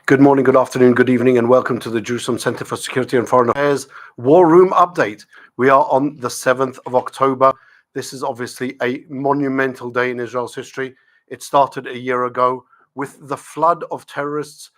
Good morning, good afternoon, good evening, and welcome to the Jerusalem Center for Security and Foreign Affairs War Room Update. We are on the 7th of October. This is obviously a monumental day in Israel's history. It started a year ago with the flood of terrorists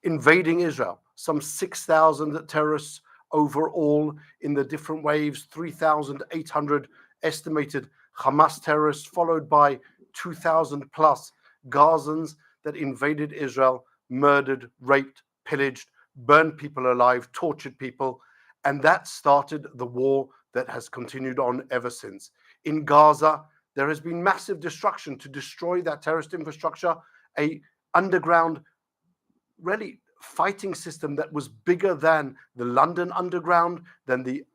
invading Israel. Some 6,000 terrorists overall in the different waves, 3,800 estimated Hamas terrorists, followed by 2,000 plus Gazans that invaded Israel, murdered, raped, pillaged, burned people alive, tortured people. And that started the war that has continued on ever since. In Gaza, there has been massive destruction to destroy that terrorist infrastructure, a underground really fighting system that was bigger than the London Underground, than the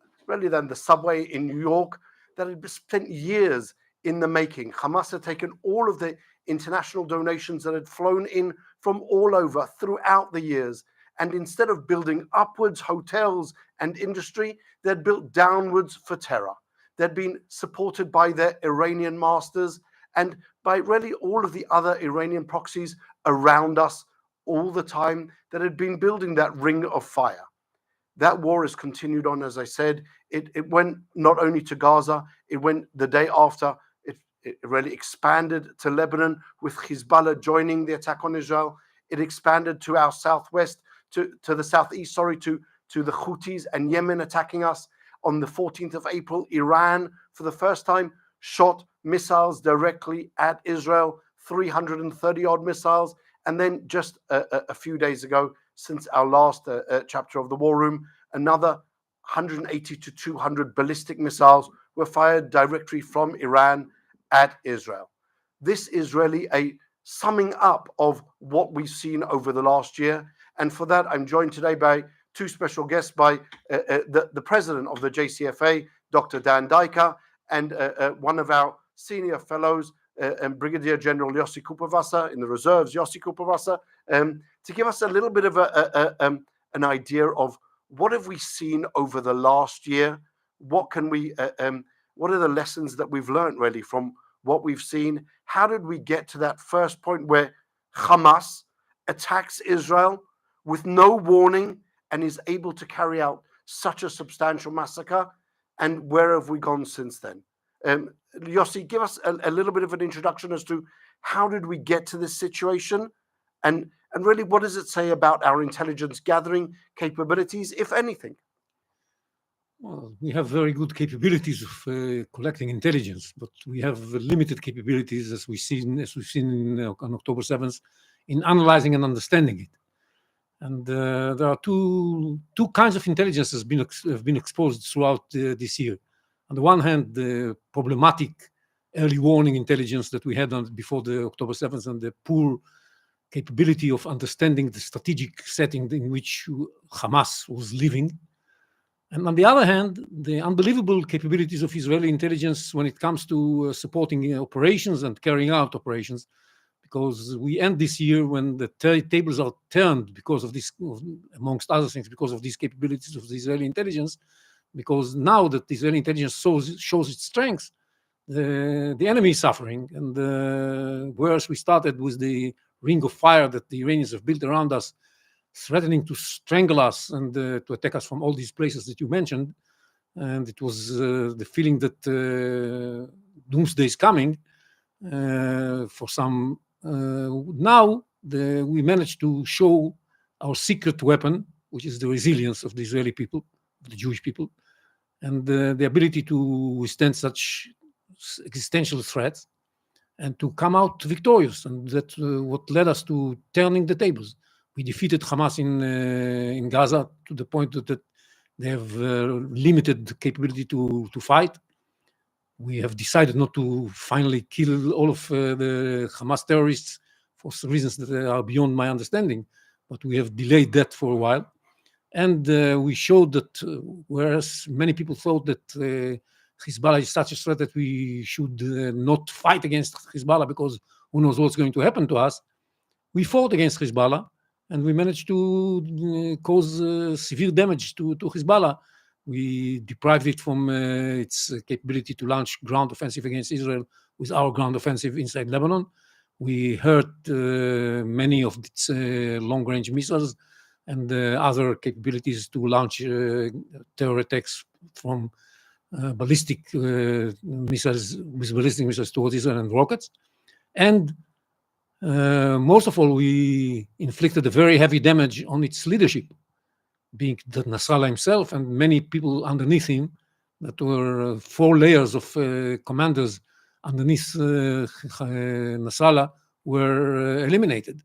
subway in New York, that had spent years in the making. Hamas had taken all of the international donations that had flown in from all over throughout the years, and instead of building upwards hotels and industry, they'd built downwards for terror. They'd been supported by their Iranian masters and by really all of the other Iranian proxies around us all the time that had been building that ring of fire. That war has continued on, as I said. It went not only to Gaza, it went the day after. It really expanded to Lebanon with Hezbollah joining the attack on Israel. It expanded to our southwest, to the southeast, to the Houthis and Yemen attacking us. On the 14th of April, Iran, for the first time, shot missiles directly at Israel, 330 odd missiles. And then just a few days ago, since our last chapter of the War Room, another 180 to 200 ballistic missiles were fired directly from Iran at Israel. This is really a summing up of what we've seen over the last year. And for that, I'm joined today by two special guests, by the president of the JCFA, Dr. Diker, and one of our senior fellows, and Brigadier General Yossi Kuperwasser in the reserves, Yossi Kuperwasser, to give us a little bit of an idea of what have we seen over the last year. What can we? What are the lessons that we've learned really from what we've seen? How did we get to that first point where Hamas attacks Israel with no warning and is able to carry out such a substantial massacre? And where have we gone since then? Yossi, give us a little bit of an introduction as to how did we get to this situation, and really what does it say about our intelligence gathering capabilities, if anything? Well, we have very good capabilities of collecting intelligence, but we have limited capabilities, as we've seen on October 7th, in analyzing and understanding it. And there are two kinds of intelligence that have been exposed throughout this year. On the one hand, the problematic early warning intelligence that we had before the October 7th and the poor capability of understanding the strategic setting in which Hamas was living. And on the other hand, the unbelievable capabilities of Israeli intelligence when it comes to supporting operations and carrying out operations, because we end this year when the tables are turned because of this, amongst other things, because of these capabilities of the Israeli intelligence. Because now that the Israeli intelligence shows its strength, the enemy is suffering. And whereas we started with the ring of fire that the Iranians have built around us, threatening to strangle us and to attack us from all these places that you mentioned, and it was the feeling that doomsday is coming for some. Now we managed to show our secret weapon, which is the resilience of the Israeli people, the Jewish people, and the ability to withstand such existential threats and to come out victorious. And that's what led us to turning the tables. We defeated Hamas in Gaza to the point that they have limited capability to fight. We have decided not to finally kill all of the Hamas terrorists for reasons that are beyond my understanding, but we have delayed that for a while. And we showed that whereas many people thought that Hezbollah is such a threat that we should not fight against Hezbollah because who knows what's going to happen to us, we fought against Hezbollah and we managed to cause severe damage to Hezbollah. We deprived it from its capability to launch ground offensive against Israel with our ground offensive inside Lebanon. We hurt many of its long-range missiles and other capabilities to launch terror attacks from ballistic missiles towards Israel and rockets. And most of all, we inflicted a very heavy damage on its leadership, being that Nasrallah himself and many people underneath him, that were 4 layers of commanders underneath Nasrallah, were eliminated.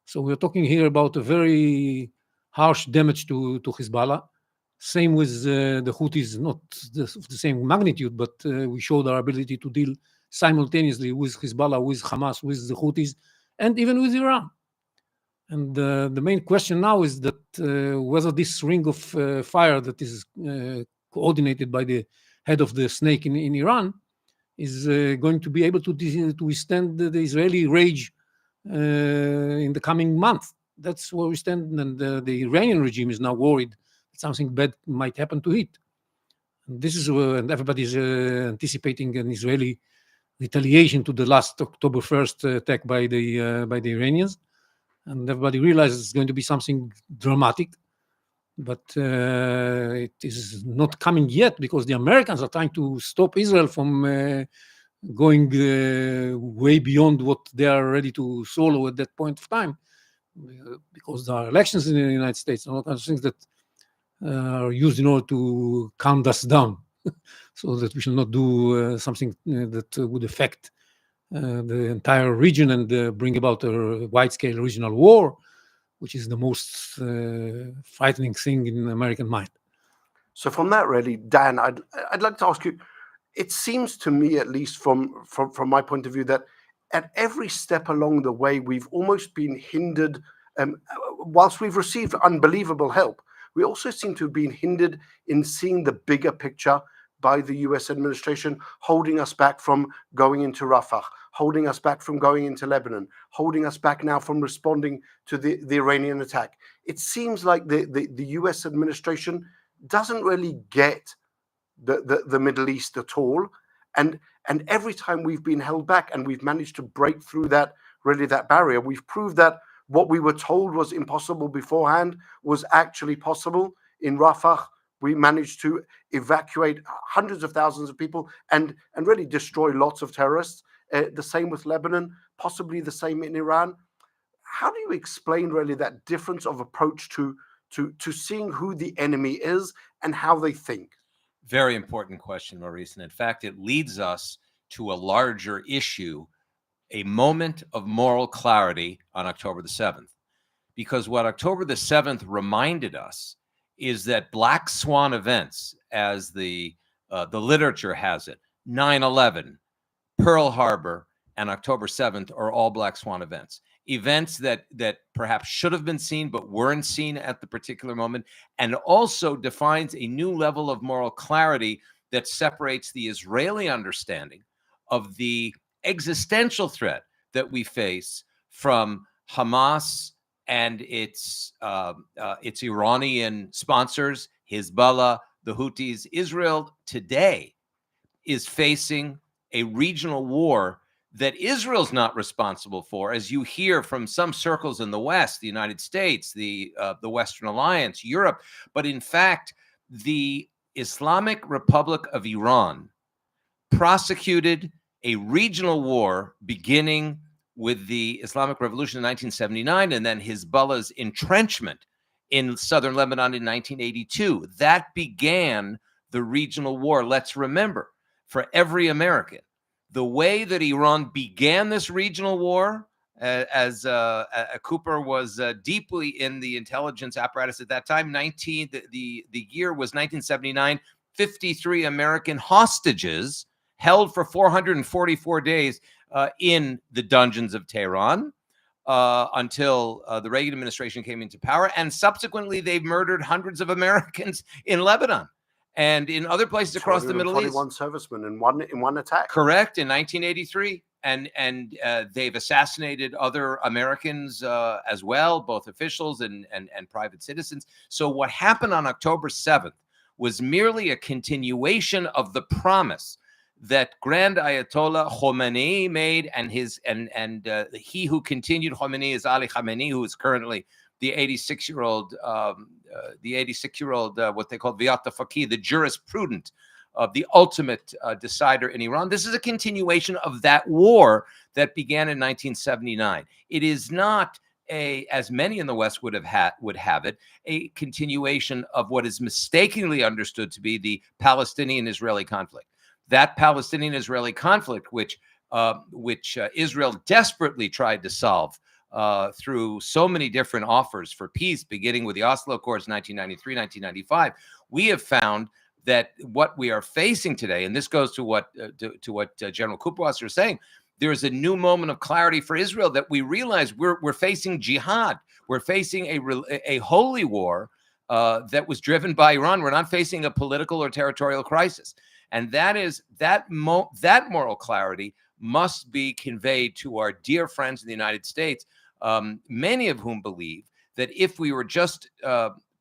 So we're talking here about a very harsh damage to Hezbollah. Same with the Houthis, not the same magnitude, but we showed our ability to deal simultaneously with Hezbollah, with Hamas, with the Houthis, and even with Iran. And the main question now is that whether this ring of fire that is coordinated by the head of the snake in Iran is going to be able to withstand the Israeli rage in the coming month. That's where we stand, and the Iranian regime is now worried that something bad might happen to it. And this is and everybody's anticipating an Israeli retaliation to the last October 1st attack by the Iranians, and everybody realizes it's going to be something dramatic. But it is not coming yet because the Americans are trying to stop Israel from going way beyond what they are ready to swallow at that point of time, because there are elections in the United States and all kinds of things that are used in order to calm us down, so that we shall not do something that would affect the entire region and bring about a wide-scale regional war, which is the most frightening thing in the American mind. So from that, really, Dan, I'd like to ask you, it seems to me, at least from my point of view, that at every step along the way, we've almost been hindered. Whilst we've received unbelievable help, we also seem to have been hindered in seeing the bigger picture by the US administration, holding us back from going into Rafah, holding us back from going into Lebanon, holding us back now from responding to the Iranian attack. It seems like the US administration doesn't really get the Middle East at all. And every time we've been held back and we've managed to break through that barrier, we've proved that what we were told was impossible beforehand was actually possible. In Rafah, we managed to evacuate hundreds of thousands of people and really destroy lots of terrorists. The same with Lebanon, possibly the same in Iran. How do you explain really that difference of approach to seeing who the enemy is and how they think? Very important question, Maurice. And in fact, it leads us to a larger issue, a moment of moral clarity on October the 7th. Because what October the 7th reminded us is that black swan events, as the literature has it, 9/11, Pearl Harbor, and October 7th are all black swan events. Events that perhaps should have been seen but weren't seen at the particular moment, and also defines a new level of moral clarity that separates the Israeli understanding of the existential threat that we face from Hamas and its Iranian sponsors, Hezbollah, the Houthis. Israel today is facing a regional war that Israel's not responsible for, as you hear from some circles in the West, the United States, the Western Alliance, Europe. But in fact, the Islamic Republic of Iran prosecuted a regional war beginning with the Islamic Revolution in 1979 and then Hezbollah's entrenchment in southern Lebanon in 1982. That began the regional war. Let's remember, for every American, the way that Iran began this regional war, as Cooper was deeply in the intelligence apparatus at that time, the year was 1979, 53 American hostages held for 444 days in the dungeons of Tehran until the Reagan administration came into power. And subsequently, they've murdered hundreds of Americans in Lebanon and in other places across the Middle East. 21 servicemen in one attack. Correct, in 1983. And they've assassinated other Americans as well, both officials and private citizens. So what happened on October 7th was merely a continuation of the promise that Grand Ayatollah Khomeini made, and he who continued Khomeini is Ali Khamenei, who is currently the 86-year-old what they call Viat Faqih, the jurisprudent of the ultimate decider in Iran. This is a continuation of that war that began in 1979. It is not as many in the West would have it, a continuation of what is mistakenly understood to be the Palestinian-Israeli conflict. That Palestinian-Israeli conflict, which Israel desperately tried to solve through so many different offers for peace, beginning with the Oslo Accords, 1993, 1995, we have found that what we are facing today, and this goes to what General Kuperwasser is saying, there is a new moment of clarity for Israel that we realize we're facing jihad. We're facing a holy war that was driven by Iran. We're not facing a political or territorial crisis. And that moral clarity must be conveyed to our dear friends in the United States, many of whom believe that if we were just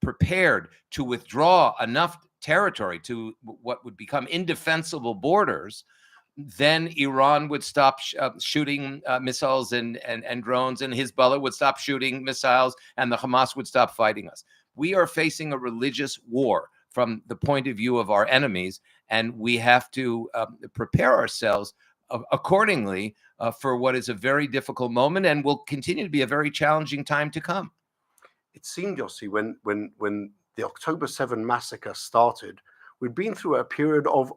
prepared to withdraw enough territory to what would become indefensible borders, then Iran would stop shooting missiles and drones, and Hezbollah would stop shooting missiles, and the Hamas would stop fighting us. We are facing a religious war from the point of view of our enemies, and we have to prepare ourselves accordingly for what is a very difficult moment and will continue to be a very challenging time to come. It seemed, Yossi, when the October 7 massacre started, we'd been through a period of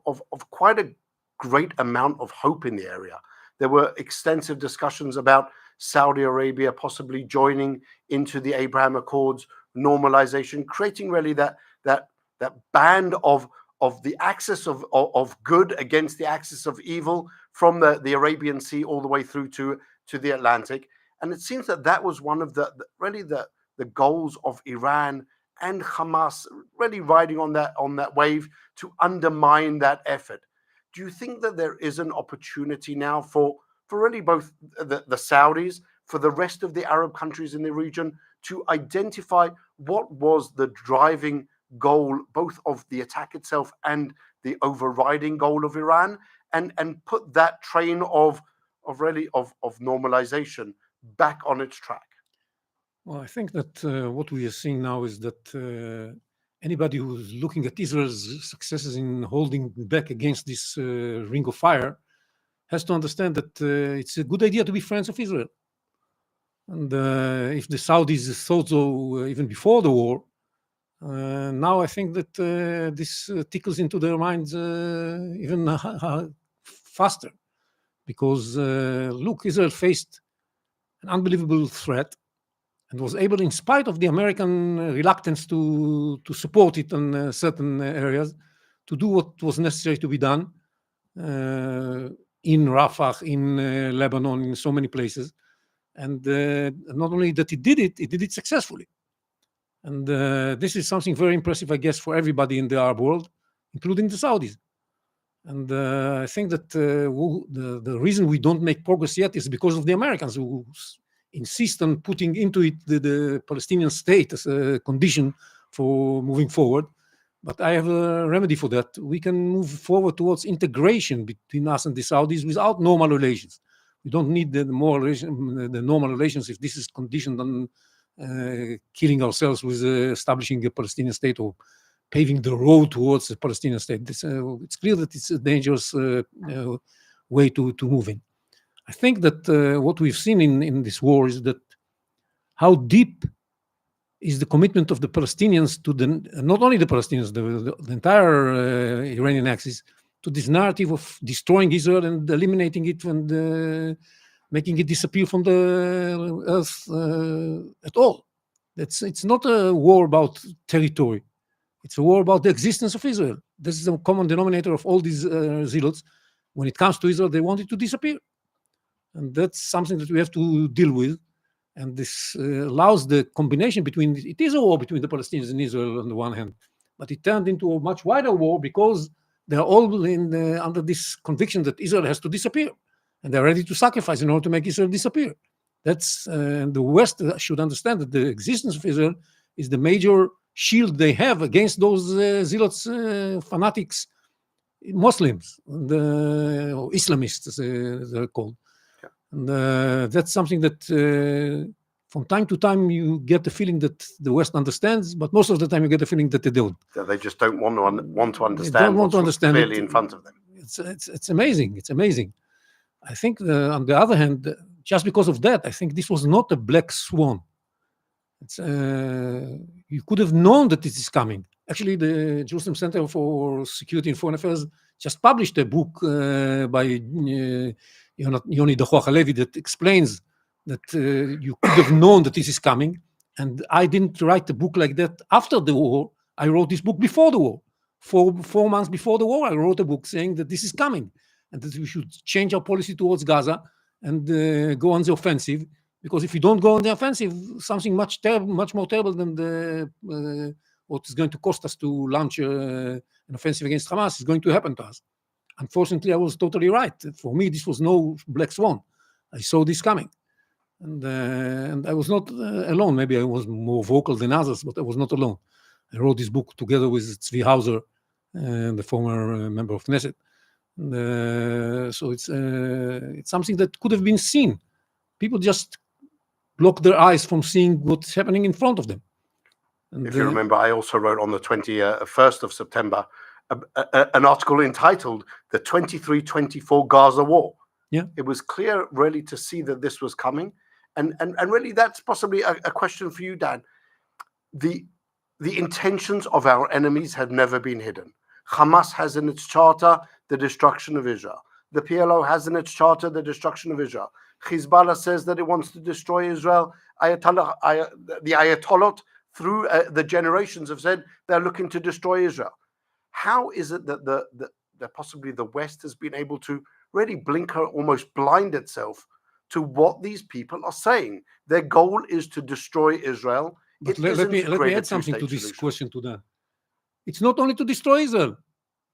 quite a great amount of hope in the area. There were extensive discussions about Saudi Arabia possibly joining into the Abraham Accords, normalization, creating really that band of the axis of good against the axis of evil from the Arabian Sea all the way through to the Atlantic. And it seems that was one of the goals of Iran and Hamas, really riding on that wave to undermine that effort. Do you think that there is an opportunity now for really both the Saudis, for the rest of the Arab countries in the region, to identify what was the driving goal, both of the attack itself and the overriding goal of Iran, and put that train of normalization back on its track? Well, I think that what we are seeing now is that anybody who's looking at Israel's successes in holding back against this ring of fire has to understand that it's a good idea to be friends of Israel. And if the Saudis thought so even before the war, now I think that this tickles into their minds even faster. Because, look, Israel faced an unbelievable threat and was able, in spite of the American reluctance to support it in certain areas, to do what was necessary to be done in Rafah, in Lebanon, in so many places. And not only that it did it successfully. And this is something very impressive, I guess, for everybody in the Arab world, including the Saudis. And I think that the reason we don't make progress yet is because of the Americans, who insist on putting into it the Palestinian state as a condition for moving forward. But I have a remedy for that. We can move forward towards integration between us and the Saudis without normal relations. We don't need the normal relations if this is conditioned on killing ourselves with establishing a Palestinian state or paving the road towards a Palestinian state. It's clear that it's a dangerous way to move in. I think that what we've seen in this war is that how deep is the commitment of the Palestinians to not only the Palestinians, the entire Iranian axis, to this narrative of destroying Israel and eliminating it and making it disappear from the earth at all. It's not a war about territory. It's a war about the existence of Israel. This is the common denominator of all these zealots. When it comes to Israel, they want it to disappear. And that's something that we have to deal with. And this allows the combination between, it is a war between the Palestinians and Israel on the one hand, but it turned into a much wider war because they're all under this conviction that Israel has to disappear. And they're ready to sacrifice in order to make Israel disappear. That's the West should understand that the existence of Israel is the major shield they have against those zealots, fanatics Muslims, or Islamists, as they're called. Yeah. And that's something that from time to time you get the feeling that the West understands, but most of the time you get the feeling that they don't. That they just don't want to understand. They don't want to understand clearly it. in front of them. It's amazing. It's amazing. I think on the other hand, just because of that, I think this was not a black swan. You could have known that this is coming. Actually, the Jerusalem Center for Security and Foreign Affairs just published a book by Yoni Halevi that explains that you could have known that this is coming. And I didn't write a book like that after the war. I wrote this book before the war. 4 months before the war, I wrote a book saying that this is coming and that we should change our policy towards Gaza and go on the offensive. Because if you don't go on the offensive, something much more terrible than what is going to cost us to launch an offensive against Hamas is going to happen to us. Unfortunately, I was totally right. For me, this was no black swan. I saw this coming. And I was not alone. Maybe I was more vocal than others, but I was not alone. I wrote this book together with Tzvi Hauser, the former member of Knesset. So it's something that could have been seen. People just block their eyes from seeing what's happening in front of them. And if you remember, I also wrote on the 21st of September an article entitled "The 23-24 Gaza War." Yeah, it was clear, really, to see that this was coming, and really, that's possibly a question for you, Dan. The intentions of our enemies have never been hidden. Hamas has in its charter the destruction of Israel. The PLO has in its charter the destruction of Israel. Hezbollah says that it wants to destroy Israel. The Ayatollah, through the generations, have said they're looking to destroy Israel. How is it that that possibly the West has been able to really blinker, almost blind itself to what these people are saying? Their goal is to destroy Israel. But let me add something to this question to that. It's not only to destroy Israel.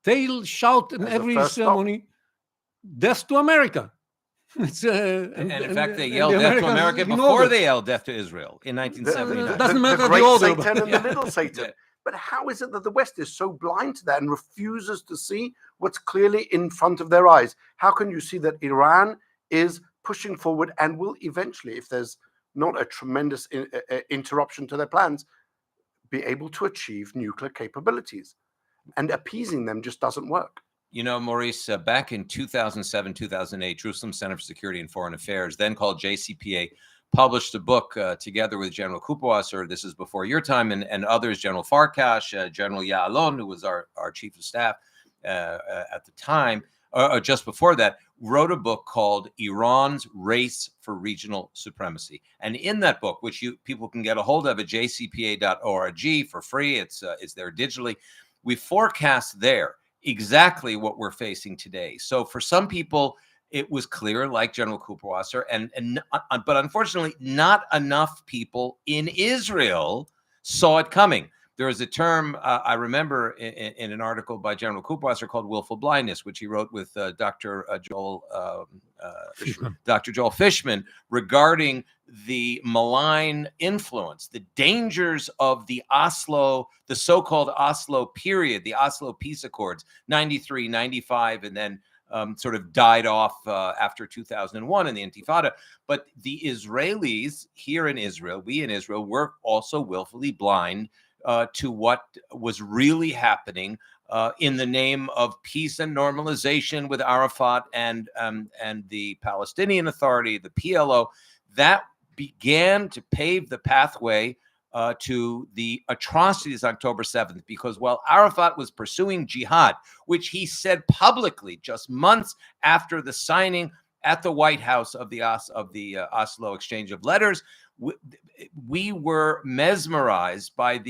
They'll shout in every ceremony, "Death to America." And in fact, they yelled death to America before they yelled death to Israel in 1979. It doesn't matter the great the order, Satan but and the little Satan. But how is it that the West is so blind to that and refuses to see what's clearly in front of their eyes? How can you see that Iran is pushing forward and will eventually, if there's not a tremendous interruption to their plans, be able to achieve nuclear capabilities? And appeasing them just doesn't work. You know, Maurice, back in 2007, 2008, Jerusalem Center for Security and Foreign Affairs, then called JCPA, published a book together with General Kuperwasser. This is before your time, and others, General Farkash, General Ya'alon, who was our chief of staff at the time, or just before that, wrote a book called Iran's Race for Regional Supremacy. And in that book, which people can get a hold of at jcpa.org for free, it's there digitally, we forecast there exactly what we're facing today. So for some people, it was clear, like General Kuperwasser, but unfortunately, not enough people in Israel saw it coming. There is a term I remember in an article by General Kuperwasser called willful blindness, which he wrote with Dr. Joel Fishman, regarding the malign influence, the dangers of the so-called Oslo period, the Oslo Peace Accords, 93, 95, and then sort of died off after 2001 in the Intifada. But the Israelis here in Israel, we in Israel, were also willfully blind to what was really happening in the name of peace and normalization with Arafat and the Palestinian Authority, the PLO. That began to pave the pathway to the atrocities on October 7th, because while Arafat was pursuing jihad, which he said publicly just months after the signing at the White House of the Oslo exchange of letters, we were mesmerized by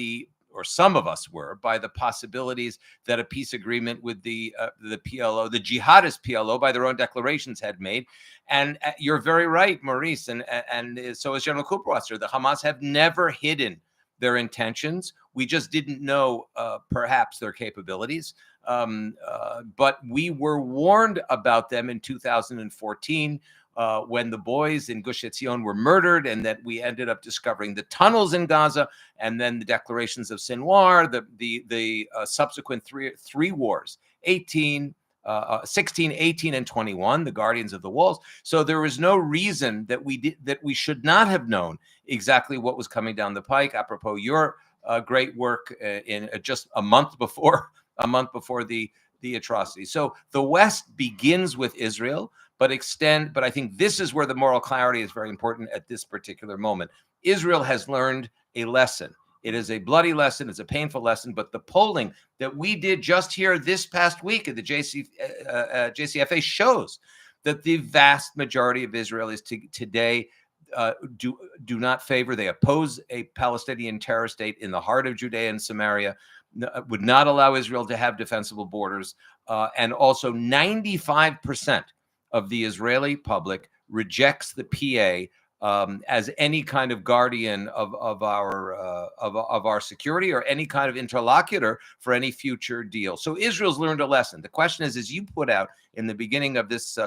or some of us were, by the possibilities that a peace agreement with the PLO, the jihadist PLO, by their own declarations had made. And you're very right, Maurice, and so is General Kuperwasser. The Hamas have never hidden their intentions. We just didn't know perhaps their capabilities. But we were warned about them in 2014 when the boys in Gush Etzion were murdered, and that we ended up discovering the tunnels in Gaza, and then the declarations of Sinwar, the subsequent three wars 18, 16, 18, and 21, the guardians of the walls. So there is no reason that we should not have known exactly what was coming down the pike. Apropos your great work in just a month before the atrocity. So the West begins with Israel, but I think this is where the moral clarity is very important at this particular moment. Israel has learned a lesson. It is a bloody lesson. It's a painful lesson. But the polling that we did just here this past week at the JCFA shows that the vast majority of Israelis today do not favor. They oppose a Palestinian terror state in the heart of Judea and Samaria, would not allow Israel to have defensible borders. And also 95% of the Israeli public rejects the PA as any kind of guardian of our security or any kind of interlocutor for any future deal. So Israel's learned a lesson. The question is, as you put out in the beginning of this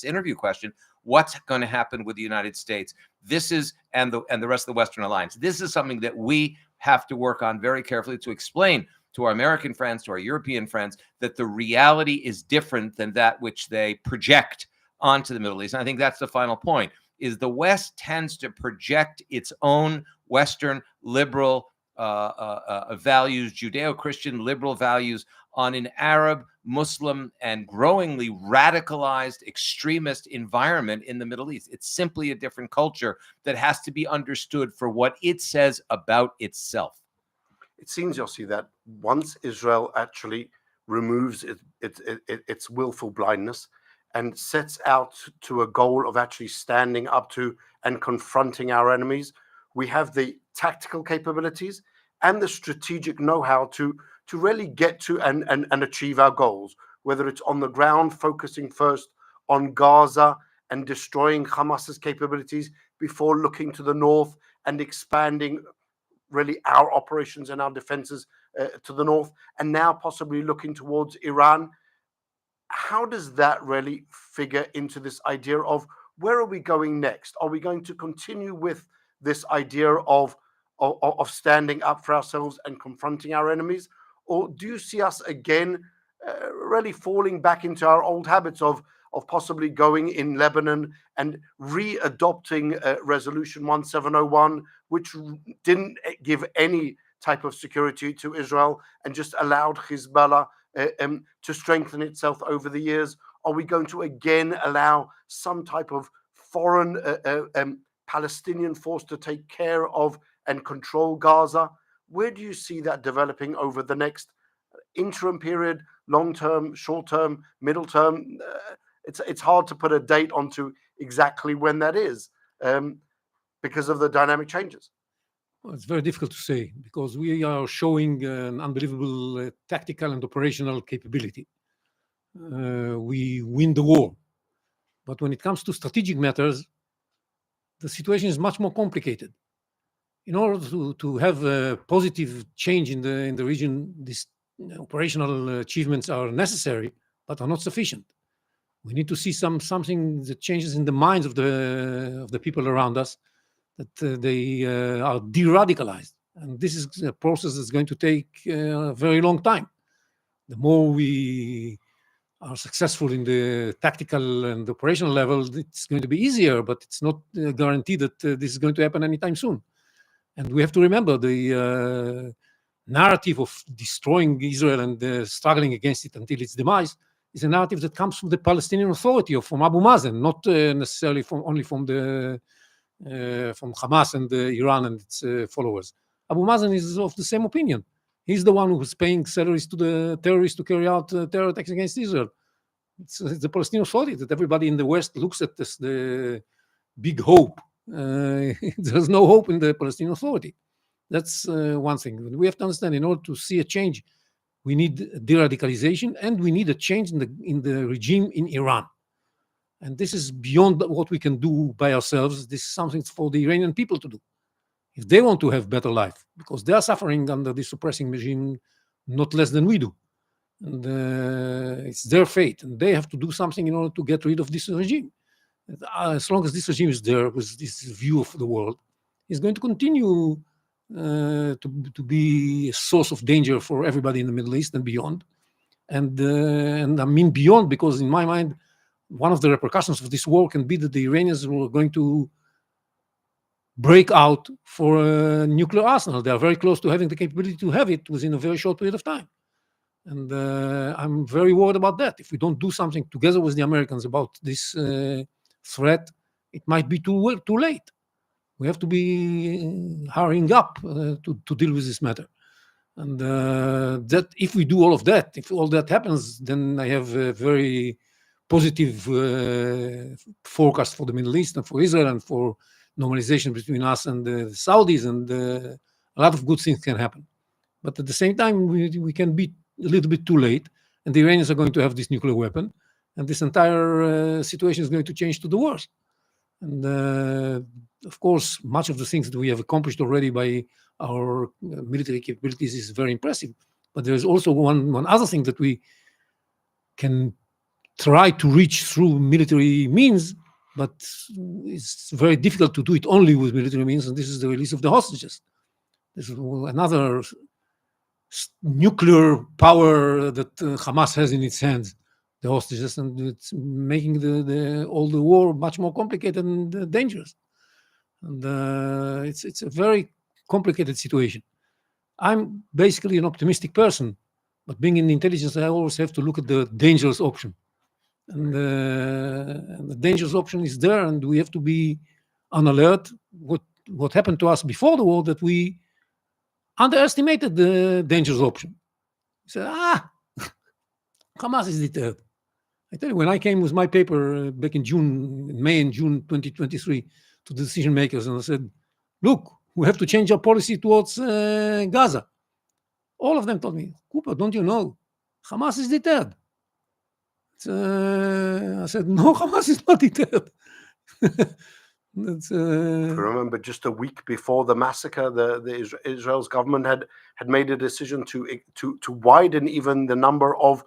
interview question, what's going to happen with the United States? This is and the rest of the Western alliance. This is something that we have to work on very carefully to explain to our American friends, to our European friends, that the reality is different than that which they project onto the Middle East. And I think that's the final point. Is the West tends to project its own Western liberal values, Judeo-Christian liberal values on an Arab, Muslim, and growingly radicalized extremist environment in the Middle East. It's simply a different culture that has to be understood for what it says about itself. It seems, Yossi, that once Israel actually removes its willful blindness and sets out to a goal of actually standing up to and confronting our enemies, we have the tactical capabilities and the strategic know-how to really get to and achieve our goals, whether it's on the ground, focusing first on Gaza and destroying Hamas's capabilities before looking to the north and expanding really our operations and our defenses to the north, and now possibly looking towards Iran. How does that really figure into this idea of where are we going next? Are we going to continue with this idea of standing up for ourselves and confronting our enemies? Or do you see us again really falling back into our old habits of possibly going in Lebanon and re-adopting Resolution 1701, which didn't give any type of security to Israel and just allowed Hezbollah to strengthen itself over the years? Are we going to again allow some type of foreign Palestinian force to take care of and control Gaza? Where do you see that developing over the next interim period, long term, short term, middle term? It's hard to put a date onto exactly when that is because of the dynamic changes. Well, it's very difficult to say because we are showing an unbelievable tactical and operational capability. We win the war. But when it comes to strategic matters, the situation is much more complicated. In order to have a positive change in the region, these operational achievements are necessary, but are not sufficient. We need to see something that changes in the minds of the people around us, that they are de-radicalized. And this is a process that's going to take a very long time. The more we are successful in the tactical and operational level, it's going to be easier, but it's not guaranteed that this is going to happen anytime soon. And we have to remember the narrative of destroying Israel and struggling against it until its demise is a narrative that comes from the Palestinian Authority or from Abu Mazen, not necessarily only from Hamas and Iran and its followers. Abu Mazen is of the same opinion. He's the one who's paying salaries to the terrorists to carry out terror attacks against Israel. It's the Palestinian Authority that everybody in the West looks at as the big hope. There's no hope in the Palestinian Authority. That's one thing. We have to understand, in order to see a change, we need de-radicalization and we need a change in the regime in Iran. And this is beyond what we can do by ourselves. This is something for the Iranian people to do. If they want to have better life, because they are suffering under this oppressing regime not less than we do. And it's their fate, and they have to do something in order to get rid of this regime. As long as this regime is there with this view of the world, it's going to continue to be a source of danger for everybody in the Middle East and beyond. and I mean beyond, because in my mind, one of the repercussions of this war can be that the Iranians were going to break out for a nuclear arsenal. They are very close to having the capability to have it within a very short period of time. And I'm very worried about that. If we don't do something together with the Americans about this threat, it might be too late. We have to be hurrying up to deal with this matter. And that if we do all of that, if all that happens, then I have a very positive forecast for the Middle East and for Israel and for normalization between us and the Saudis, and a lot of good things can happen. But at the same time, we can be a little bit too late, and the Iranians are going to have this nuclear weapon, and this entire situation is going to change to the worse. And of course, much of the things that we have accomplished already by our military capabilities is very impressive. But there is also one other thing that we can try to reach through military means, but it's very difficult to do it only with military means, and this is the release of the hostages. This is another nuclear power that Hamas has in its hands, the hostages, and it's making all the war much more complicated and dangerous. And it's a very complicated situation. I'm basically an optimistic person, but being in intelligence, I always have to look at the dangerous option. And the dangerous option is there, and we have to be on alert. What happened to us before the war, that we underestimated the dangerous option. We said, Hamas is deterred. I tell you, when I came with my paper back in May and June 2023 to the decision makers, and I said, look, we have to change our policy towards Gaza. All of them told me, Cooper, don't you know, Hamas is deterred. I said, no, Hamas is not deterred. If you remember, just a week before the massacre, the Israel's government had made a decision to widen even the number of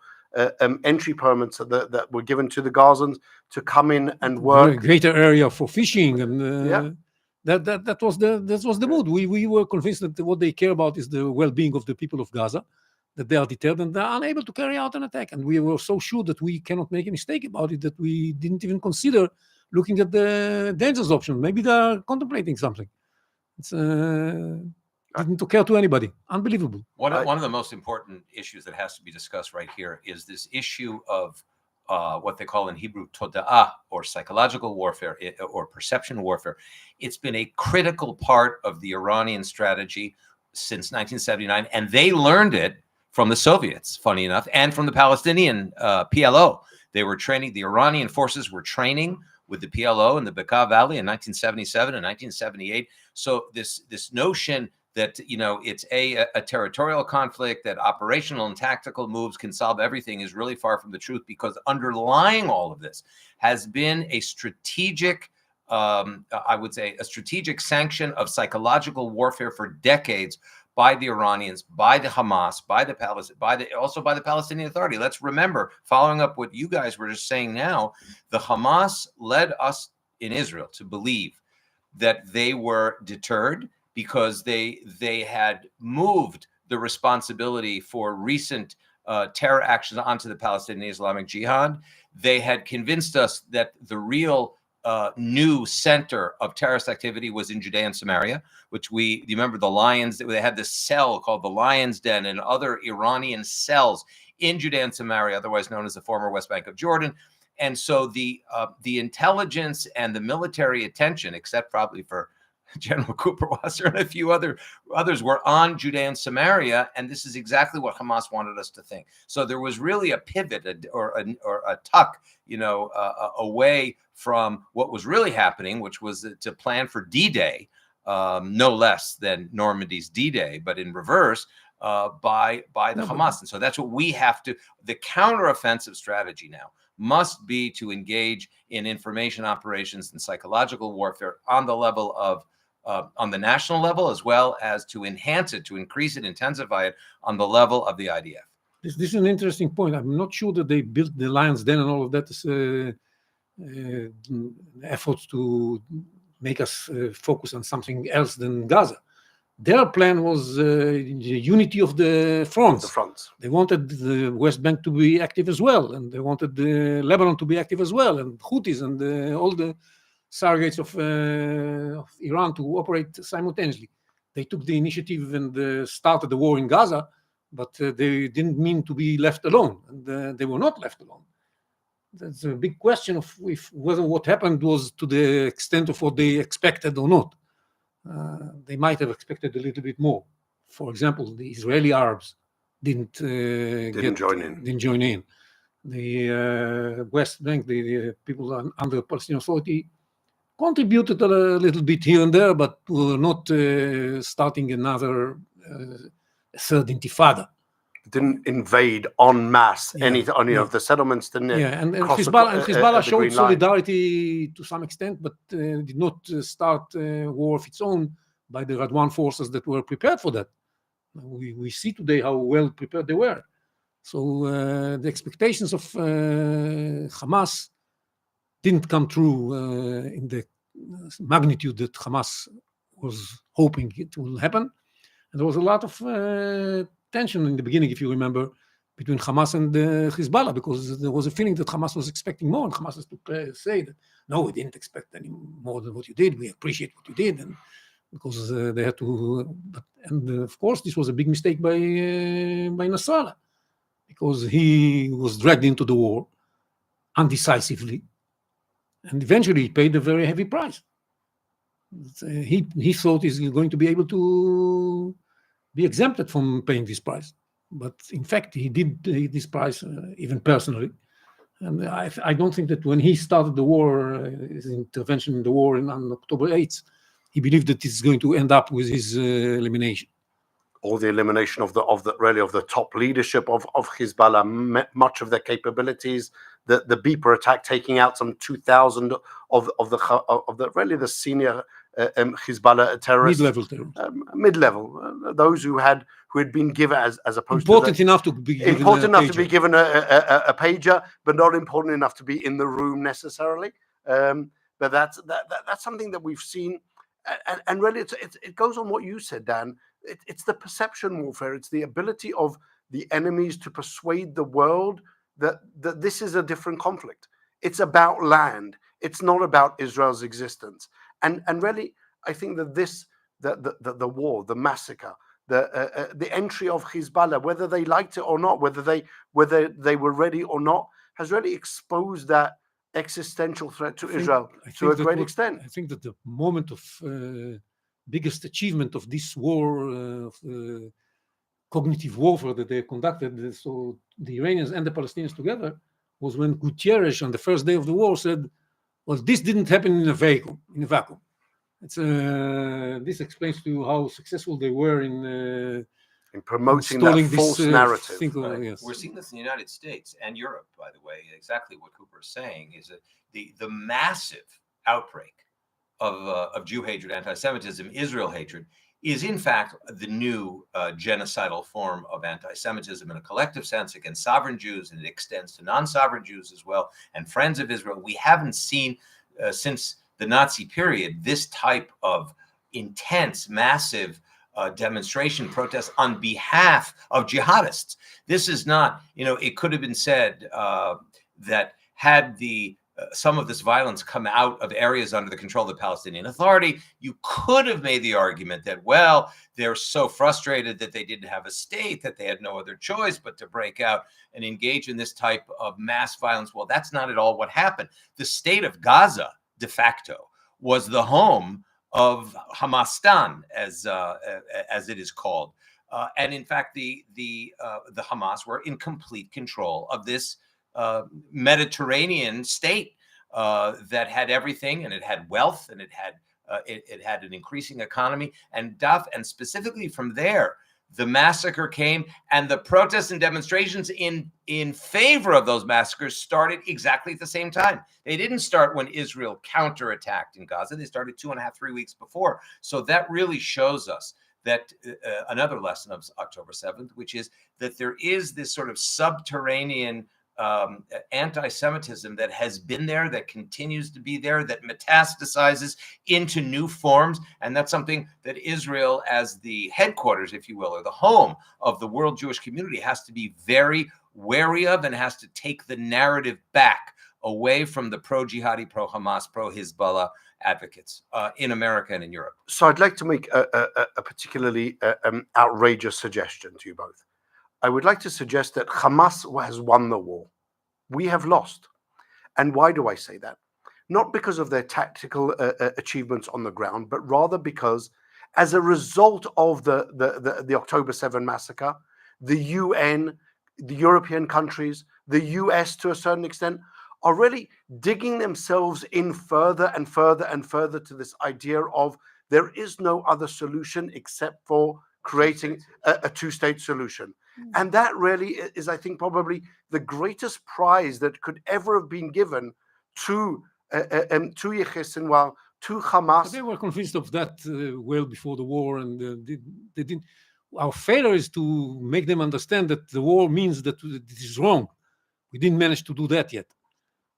entry permits that were given to the Gazans to come in and work. A greater area for fishing, and that was the mood. We were convinced that what they care about is the well-being of the people of Gaza, that they are deterred and they are unable to carry out an attack. And we were so sure that we cannot make a mistake about it that we didn't even consider looking at the dangerous option. Maybe they are contemplating something. It's didn't occur to anybody. Unbelievable. One of the most important issues that has to be discussed right here is this issue of what they call in Hebrew toda'ah, or psychological warfare, or perception warfare. It's been a critical part of the Iranian strategy since 1979, and they learned it from the Soviets, funny enough, and from the Palestinian PLO. They were training, the Iranian forces were training with the PLO in the Bekaa Valley in 1977 and 1978. So this notion that, you know, it's a territorial conflict, that operational and tactical moves can solve everything is really far from the truth, because underlying all of this has been a strategic, I would say, a strategic sanction of psychological warfare for decades by the Iranians, by the Hamas, also by the Palestinian Authority. Let's remember, following up what you guys were just saying now, the Hamas led us in Israel to believe that they were deterred because they had moved the responsibility for recent terror actions onto the Palestinian Islamic Jihad. They had convinced us that the real new center of terrorist activity was in Judea and Samaria, which you remember the Lions, they had this cell called the Lion's Den and other Iranian cells in Judea and Samaria, otherwise known as the former West Bank of Jordan. And so the intelligence and the military attention, except probably for General Kuperwasser and a few others, were on Judea and Samaria, and this is exactly what Hamas wanted us to think. So there was really a pivot or a tuck, away from what was really happening, which was to plan for D-Day, no less than Normandy's D-Day, but in reverse, by the Hamas. And so that's what we have to. The counteroffensive strategy now must be to engage in information operations and psychological warfare on the level of on the national level, as well as to enhance it, to increase it, intensify it on the level of the IDF. This is an interesting point. I'm not sure that they built the Lion's Den and all of that as efforts to make us focus on something else than Gaza. Their plan was the unity of the fronts. The fronts. They wanted the West Bank to be active as well, and they wanted Lebanon to be active as well, and Houthis and all the surrogates of Iran to operate simultaneously. They took the initiative and started the war in Gaza, but they didn't mean to be left alone, and they were not left alone. That's a big question of whether what happened was to the extent of what they expected or not. They might have expected a little bit more. For example, the Israeli Arabs didn't join in. The West Bank, the people under Palestinian Authority, contributed a little bit here and there, but were not starting another third intifada. Didn't invade en masse any of the settlements. Didn't it? And Hezbollah showed solidarity to some extent, but did not start a war of its own by the Radwan forces that were prepared for that. We see today how well prepared they were. So the expectations of Hamas didn't come true in the magnitude that Hamas was hoping it will happen. And there was a lot of tension in the beginning, if you remember, between Hamas and Hezbollah, because there was a feeling that Hamas was expecting more, and Hamas has to say that, no, we didn't expect any more than what you did. We appreciate what you did, and because they had to. Of course, this was a big mistake by Nasrallah, because he was dragged into the war undecisively, and eventually he paid a very heavy price. He thought he's going to be able to be exempted from paying this price, but in fact he did pay this price even personally. And I don't think that when he started the war, his intervention in the war on October 8th, he believed that it's going to end up with his elimination. Or the elimination of the top leadership of Hezbollah, much of their capabilities. The Beeper attack, taking out some 2,000 of the senior Hezbollah terrorists, mid-level terrorists, mid-level, those who had been given as opposed important to enough to be given important enough to be given a pager, but not important enough to be in the room necessarily. But that's something that we've seen, and really it goes on what you said, Dan. It's the perception warfare. It's the ability of the enemies to persuade the world that this is a different conflict. It's about land. It's not about Israel's existence. And really, I think that the war, the massacre, the entry of Hezbollah, whether they liked it or not, whether they were ready or not, has really exposed that existential threat to Israel to a great extent. I think that the moment of biggest achievement of this war, cognitive warfare that they conducted, so the Iranians and the Palestinians together, was when Gutierrez on the first day of the war said, well, this didn't happen in a vacuum. This explains to you how successful they were in promoting that false narrative. Yes. We're seeing this in the United States and Europe, by the way. Exactly what Cooper is saying is that the massive outbreak of Jew hatred, anti-Semitism, Israel hatred is in fact the new genocidal form of anti-Semitism in a collective sense against sovereign Jews, and it extends to non-sovereign Jews as well and friends of Israel. We haven't seen since the Nazi period this type of intense, massive demonstration, protest on behalf of jihadists. This is not, it could have been said that had some of this violence come out of areas under the control of the Palestinian Authority, you could have made the argument that, well, they're so frustrated that they didn't have a state, that they had no other choice but to break out and engage in this type of mass violence. Well, that's not at all what happened. The state of Gaza, de facto, was the home of Hamastan, as it is called. And in fact, the Hamas were in complete control of this Mediterranean state that had everything, and it had wealth, and it had an increasing economy, and specifically from there, the massacre came, and the protests and demonstrations in favor of those massacres started exactly at the same time. They didn't start when Israel counterattacked in Gaza. They started 2.5, 3 weeks before. So that really shows us that another lesson of October 7th, which is that there is this sort of subterranean anti-Semitism that has been there, that continues to be there, that metastasizes into new forms. And that's something that Israel, as the headquarters, if you will, or the home of the world Jewish community, has to be very wary of, and has to take the narrative back away from the pro-jihadi, pro-Hamas, pro-Hezbollah advocates in America and in Europe. So I'd like to make a particularly outrageous suggestion to you both. I would like to suggest that Hamas has won the war. We have lost. And why do I say that? Not because of their tactical achievements on the ground, but rather because as a result of the October 7 massacre, the UN, the European countries, the US to a certain extent, are really digging themselves in further and further and further to this idea of there is no other solution except for creating a two-state solution. And that really is, I think, probably the greatest prize that could ever have been given to Yahya Sinwar, to Hamas. But they were convinced of that well before the war, and they didn't. Our failure is to make them understand that the war means that this is wrong. We didn't manage to do that yet.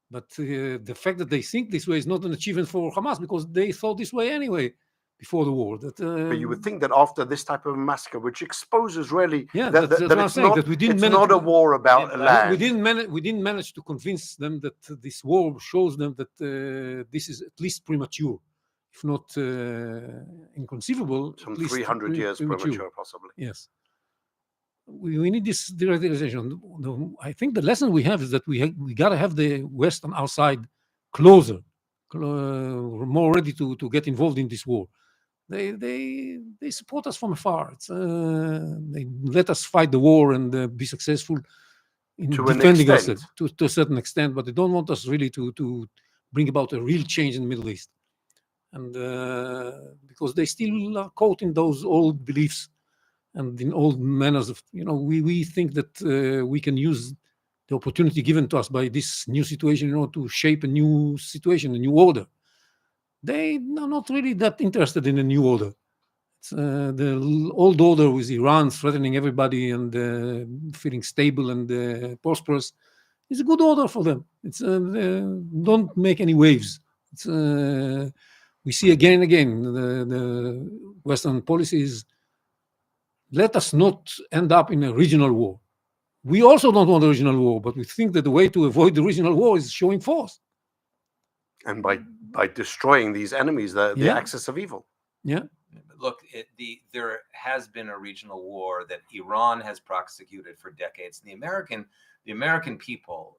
But the fact that they think this way is not an achievement for Hamas, because they thought this way anyway before the war. That, but you would think that after this type of massacre, which exposes really that it's not, that we didn't it's not a war about land. We didn't manage to convince them that this war shows them that this is at least premature, if not inconceivable. Some at least 300 years premature, possibly. Yes. We need this deradicalization. I think the lesson we have is that we got to have the West on our side closer, more ready to get involved in this war. They support us from afar. They let us fight the war and be successful in defending ourselves to a certain extent, but they don't want us really to bring about a real change in the Middle East. And because they still are caught in those old beliefs and in old manners of, we think that we can use the opportunity given to us by this new situation in order to shape a new situation, a new order. They are not really that interested in a new order. It's the old order with Iran threatening everybody and feeling stable and prosperous is a good order for them. It's don't make any waves. It's we see again and again the Western policies. Let us not end up in a regional war. We also don't want a regional war, but we think that the way to avoid the regional war is showing force. And by destroying these enemies, the axis of evil. Yeah. Look, there has been a regional war that Iran has prosecuted for decades. The American people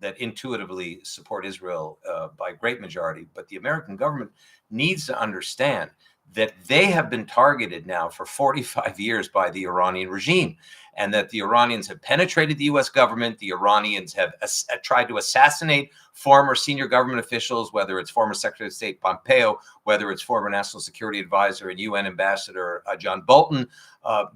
that intuitively support Israel by great majority, but the American government needs to understand that they have been targeted now for 45 years by the Iranian regime, and that the Iranians have penetrated the U.S. government. The Iranians have tried to assassinate former senior government officials, whether it's former Secretary of State Pompeo, whether it's former National Security Advisor and UN Ambassador John Bolton.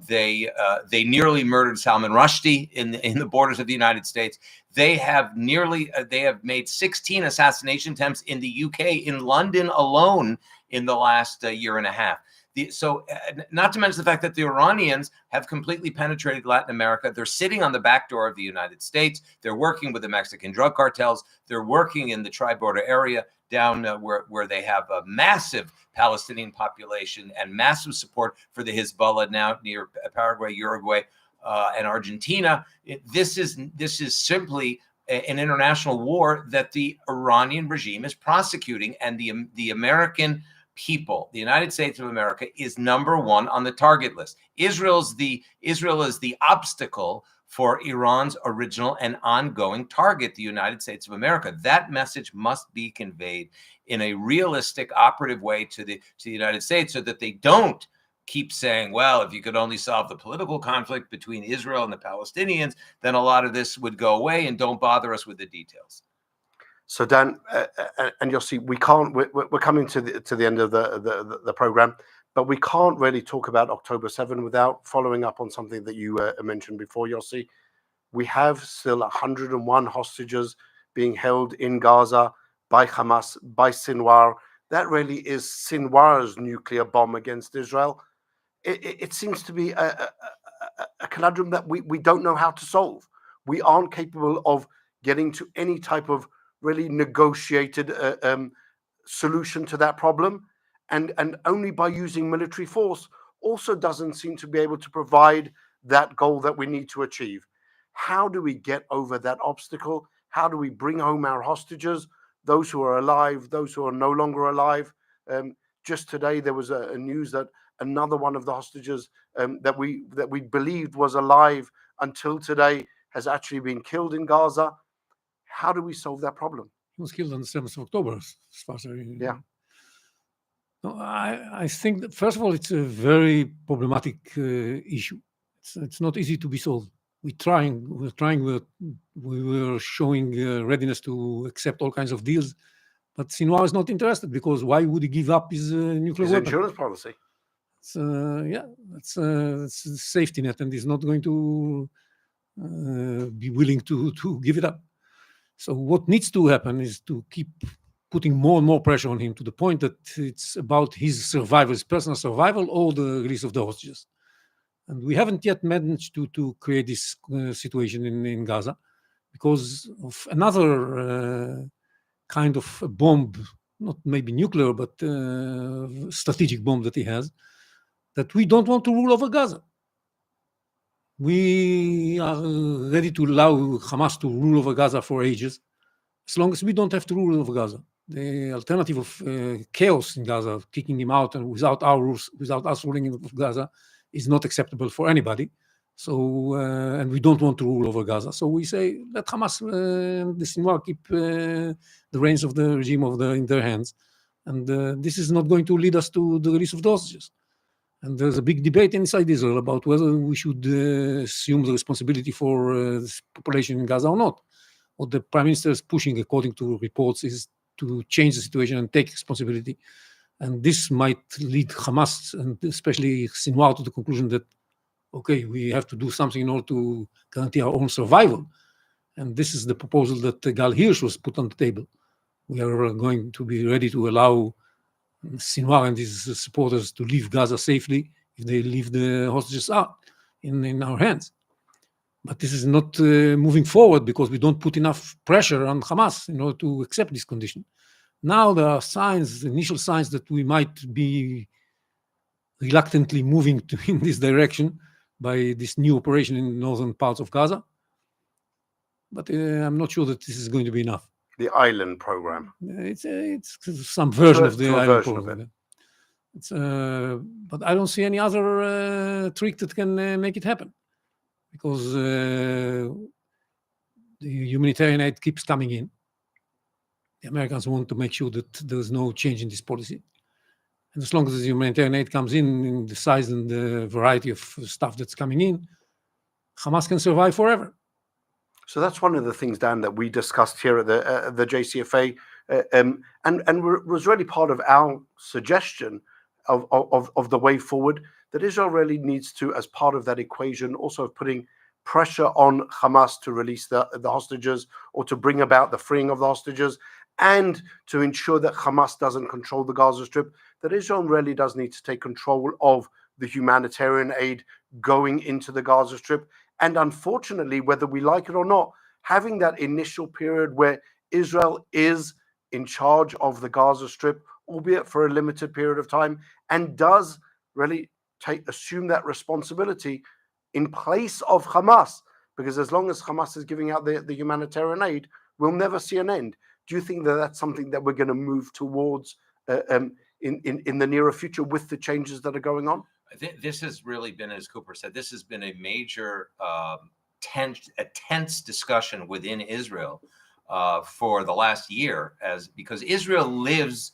They nearly murdered Salman Rushdie in the borders of the United States. They have made 16 assassination attempts in the UK, in London alone, in the last year and a half. Not to mention the fact that the Iranians have completely penetrated Latin America. They're sitting on the back door of the United States. They're working with the Mexican drug cartels. They're working in the tri-border area down where they have a massive Palestinian population and massive support for the Hezbollah now near Paraguay, Uruguay, and Argentina. This is simply an international war that the Iranian regime is prosecuting, and the American people, the United States of America, is number one on the target list. Israel is the obstacle for Iran's original and ongoing target, the United States of America. That message must be conveyed in a realistic, operative way to the United States, so that they don't keep saying, well, if you could only solve the political conflict between Israel and the Palestinians, then a lot of this would go away, and don't bother us with the details. So Dan and Yossi, we're coming to the end of the program, but we can't really talk about October 7 without following up on something that you mentioned before, Yossi. We have still 101 hostages being held in Gaza by Hamas, by Sinwar. That really is Sinwar's nuclear bomb against Israel. It seems to be a conundrum that we don't know how to solve. we aren't capable of getting to any type of really negotiated solution to that problem, and only by using military force also doesn't seem to be able to provide that goal that we need to achieve. How do we get over that obstacle? How do we bring home our hostages, those who are alive, those who are no longer alive? Just today, there was a news that another one of the hostages that we believed was alive until today has actually been killed in Gaza. How do we solve that problem? He was killed on the 7th of October, as far as I Yeah. No, I think that, first of all, it's a very problematic issue. It's not easy to be solved. We were showing readiness to accept all kinds of deals, but Sinwar is not interested, because why would he give up his nuclear weapon? Insurance policy. It's a safety net, and he's not going to be willing to give it up. So what needs to happen is to keep putting more and more pressure on him, to the point that it's about his survival, his personal survival, or the release of the hostages. And we haven't yet managed to create this situation in Gaza, because of another kind of a bomb, not maybe nuclear, but strategic bomb that he has, that we don't want to rule over Gaza. We are ready to allow Hamas to rule over Gaza for ages, as long as we don't have to rule over Gaza. The alternative of chaos in Gaza, kicking him out and without our rules, without us ruling over Gaza, is not acceptable for anybody. So, and we don't want to rule over Gaza. So we say, let Hamas, the Sinwar, keep the reins of the regime in their hands. And this is not going to lead us to the release of the hostages. And there's a big debate inside Israel about whether we should assume the responsibility for this population in Gaza or not. What the prime minister is pushing, according to reports, is to change the situation and take responsibility. And this might lead Hamas, and especially Sinwar, to the conclusion that, okay, we have to do something in order to guarantee our own survival. And this is the proposal that Gal Hirsch was put on the table. We are going to be ready to allow Sinwar and his supporters to leave Gaza safely if they leave the hostages out in our hands. But this is not moving forward, because we don't put enough pressure on Hamas in order to accept this condition. Now there are signs, initial signs, that we might be reluctantly moving in this direction by this new operation in northern parts of Gaza. But I'm not sure that this is going to be enough. The island program. It's some version of the island program. But I don't see any other trick that can make it happen, because the humanitarian aid keeps coming in. The Americans want to make sure that there's no change in this policy. And as long as the humanitarian aid comes in the size and the variety of stuff that's coming in, Hamas can survive forever. So that's one of the things, Dan, that we discussed here at the JCFA, and was really part of our suggestion of the way forward, that Israel really needs to, as part of that equation, also putting pressure on Hamas to release the hostages, or to bring about the freeing of the hostages, and to ensure that Hamas doesn't control the Gaza Strip, that Israel really does need to take control of the humanitarian aid going into the Gaza Strip. And unfortunately, whether we like it or not, having that initial period where Israel is in charge of the Gaza Strip, albeit for a limited period of time, and does really assume that responsibility in place of Hamas, because as long as Hamas is giving out the humanitarian aid, we'll never see an end. Do you think that that's something that we're going to move towards in the nearer future with the changes that are going on? This has really been, as Cooper said, this has been a major tense discussion within Israel for the last year, because Israel lives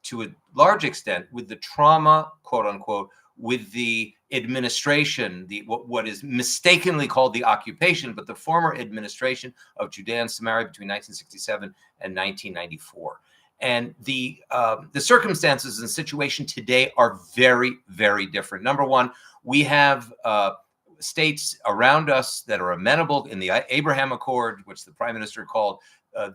to a large extent with the trauma, quote unquote, with the administration, what is mistakenly called the occupation, but the former administration of Judea and Samaria between 1967 and 1994. And the circumstances and situation today are very, very different. Number one, we have states around us that are amenable in the Abraham Accord, which the prime minister called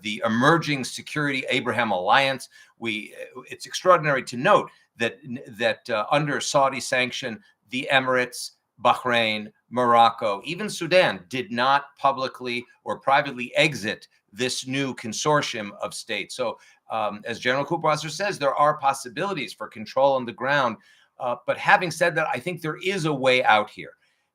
the Emerging Security Abraham Alliance. It's extraordinary to note that under Saudi sanction, the Emirates, Bahrain, Morocco, even Sudan did not publicly or privately exit this new consortium of states. So as General Kuperwasser says, there are possibilities for control on the ground. But having said that, I think there is a way out here.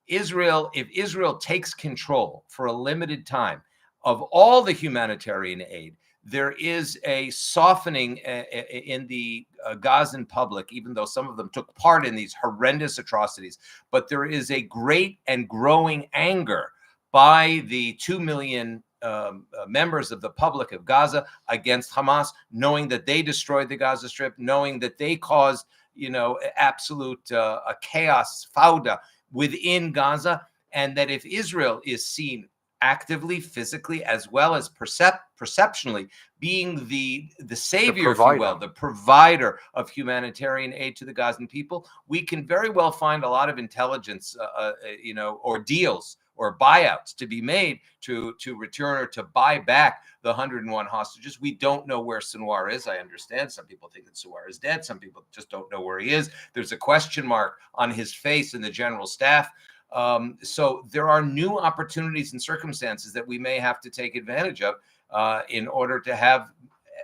If Israel takes control for a limited time of all the humanitarian aid, there is a softening in the Gazan public, even though some of them took part in these horrendous atrocities. But there is a great and growing anger by the 2 million members of the public of Gaza against Hamas, knowing that they destroyed the Gaza Strip, knowing that they caused, absolute chaos, fauda within Gaza, and that if Israel is seen actively, physically, as well as perceptionally, being the savior, if you will, the provider of humanitarian aid to the Gazan people, we can very well find a lot of intelligence, or deals or buyouts to be made to return or to buy back the 101 hostages. We don't know where Sinwar is. I understand some people think that Sinwar is dead. Some people just don't know where he is. There's a question mark on his face in the general staff. So there are new opportunities and circumstances that we may have to take advantage of in order to have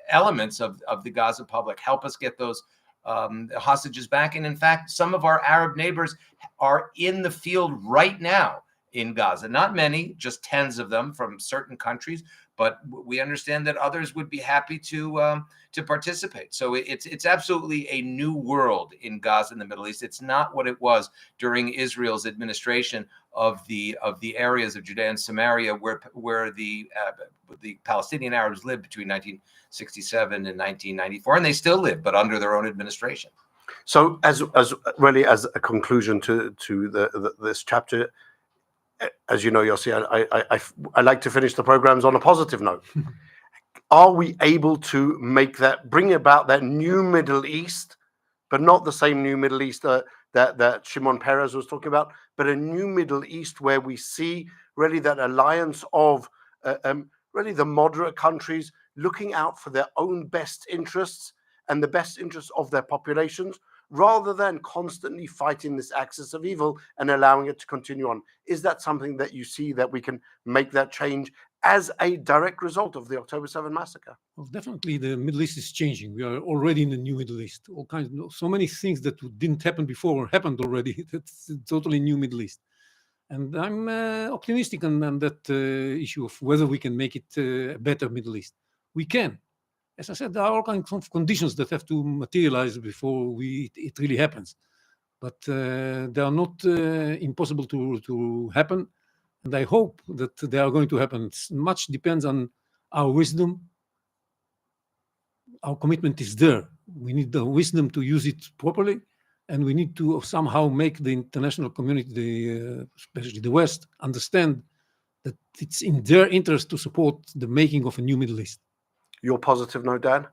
elements of the Gaza public help us get those hostages back. And in fact, some of our Arab neighbors are in the field right now in Gaza. Not many, just tens of them from certain countries, but we understand that others would be happy to participate. So it's absolutely a new world in Gaza and the Middle East. It's not what it was during Israel's administration of the areas of Judea and Samaria where the Palestinian Arabs lived between 1967 and 1994, and they still live, but under their own administration. So, as a conclusion to this chapter, as you know, Yossi, I like to finish the programs on a positive note. Are we able to bring about that new Middle East, but not the same new Middle East that Shimon Peres was talking about, but a new Middle East where we see really that alliance of really the moderate countries looking out for their own best interests and the best interests of their populations, rather than constantly fighting this axis of evil and allowing it to continue on? Is that something that you see that we can make that change as a direct result of the October 7 massacre? Well, definitely the Middle East is changing. We are already in the new Middle East. So many things that didn't happen before happened already. That's a totally new Middle East. And I'm optimistic on that issue of whether we can make it a better Middle East. We can. As I said, there are all kinds of conditions that have to materialize before it really happens. But they are not impossible to happen. And I hope that they are going to happen. Much depends on our wisdom. Our commitment is there. We need the wisdom to use it properly. And we need to somehow make the international community, especially the West, understand that it's in their interest to support the making of a new Middle East. Your positive note, Dan?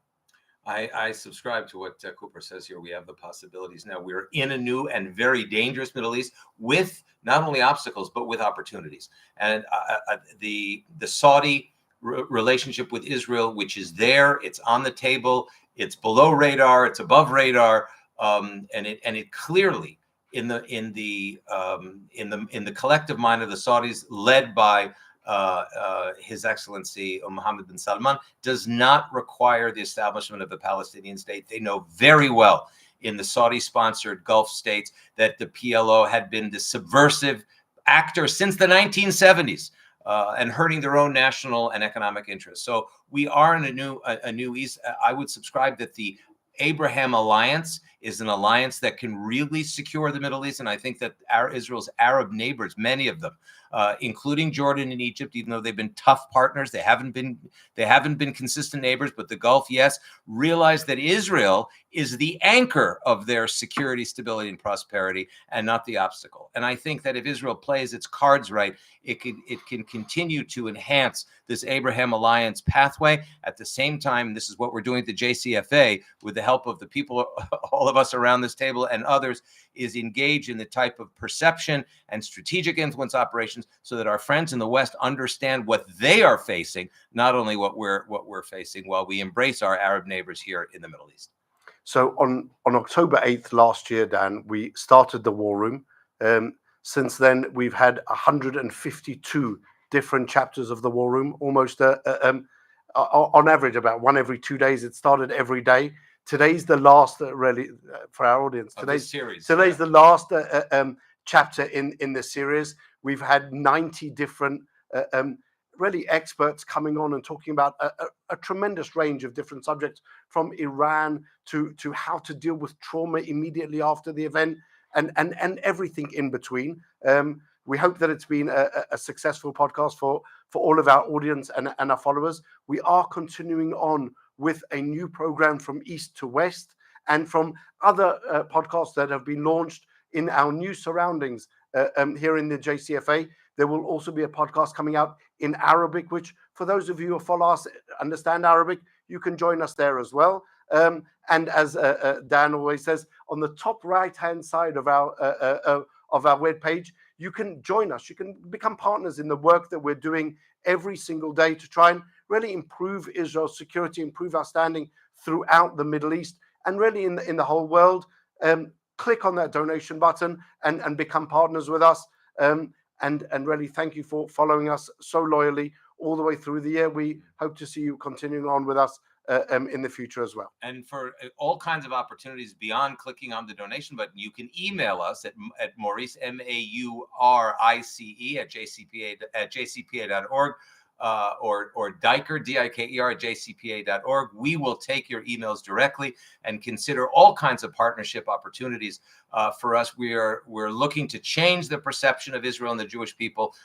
I subscribe to what Cooper says here. We have the possibilities now. We're in a new and very dangerous Middle East with not only obstacles, but with opportunities. And the Saudi relationship with Israel, which is there, it's on the table, it's below radar, it's above radar, and it clearly in the collective mind of the Saudis, led by His Excellency Mohammed bin Salman, does not require the establishment of a Palestinian state. They know very well in the Saudi-sponsored Gulf states that the PLO had been the subversive actor since the 1970s and hurting their own national and economic interests. So we are in a new East. I would subscribe that the Abraham alliance is an alliance that can really secure the Middle East. And I think that Israel's Arab neighbors, many of them, including Jordan and Egypt, even though they've been tough partners, they haven't been consistent neighbors, but the Gulf, yes, realize that Israel is the anchor of their security, stability, and prosperity, and not the obstacle. And I think that if Israel plays its cards right, it can continue to enhance this Abraham alliance pathway. At the same time, this is what we're doing at the JCFA with the help of the people, all of us around this table and others, is engage in the type of perception and strategic influence operations so that our friends in the West understand what they are facing, not only what we're facing, while we embrace our Arab neighbors here in the Middle East. So on October 8th last year, Dan, we started the War Room. Since then, we've had 152 different chapters of the War Room, almost on average about one every 2 days. It started every day. Today's the last, really, for our audience. Today's the last chapter in the series. We've had 90 different really experts coming on and talking about a tremendous range of different subjects, from Iran to how to deal with trauma immediately after the event, and everything in between. We hope that it's been a successful podcast for all of our audience and our followers. We are continuing on with a new program from east to west, and from other podcasts that have been launched in our new surroundings here in the JCFA. There will also be a podcast coming out in Arabic, which, for those of you who follow us, understand Arabic, you can join us there as well. And as Dan always says, on the top right-hand side of our webpage, you can join us. You can become partners in the work that we're doing every single day to try and really improve Israel's security, improve our standing throughout the Middle East, and really in the whole world. Click on that donation button and become partners with us. And really thank you for following us so loyally all the way through the year. We hope to see you continuing on with us in the future as well. And for all kinds of opportunities beyond clicking on the donation button, you can email us at Maurice, MAURICE at jcpa.org. Or Diker, Diker at jcpa.org. We will take your emails directly and consider all kinds of partnership opportunities. For us, we're looking to change the perception of Israel and the Jewish people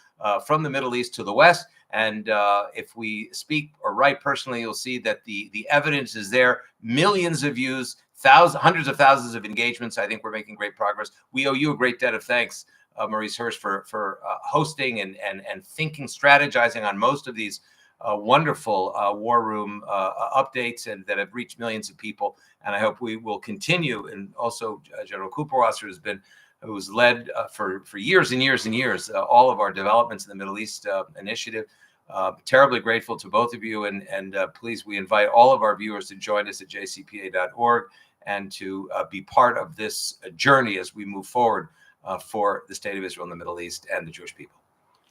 from the Middle East to the West. And if we speak or write personally, you'll see that the evidence is there. Millions of views, hundreds of thousands of engagements. I think we're making great progress. We owe you a great debt of thanks, Maurice Hirsch, for hosting and thinking, strategizing on most of these wonderful War Room updates and that have reached millions of people. And I hope we will continue. And also General Kuperwasser who's led for years and years and years all of our developments in the Middle East initiative. Terribly grateful to both of you. And please, we invite all of our viewers to join us at jcpa.org and to be part of this journey as we move forward for the state of Israel in the Middle East and the Jewish people.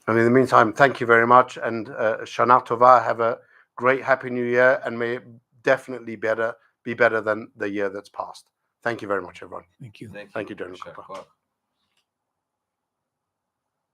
And in the meantime, thank you very much. And Shana Tova, have a great, happy new year, and may it definitely be better than the year that's passed. Thank you very much, everyone. Thank you. Thank you, General Cooper.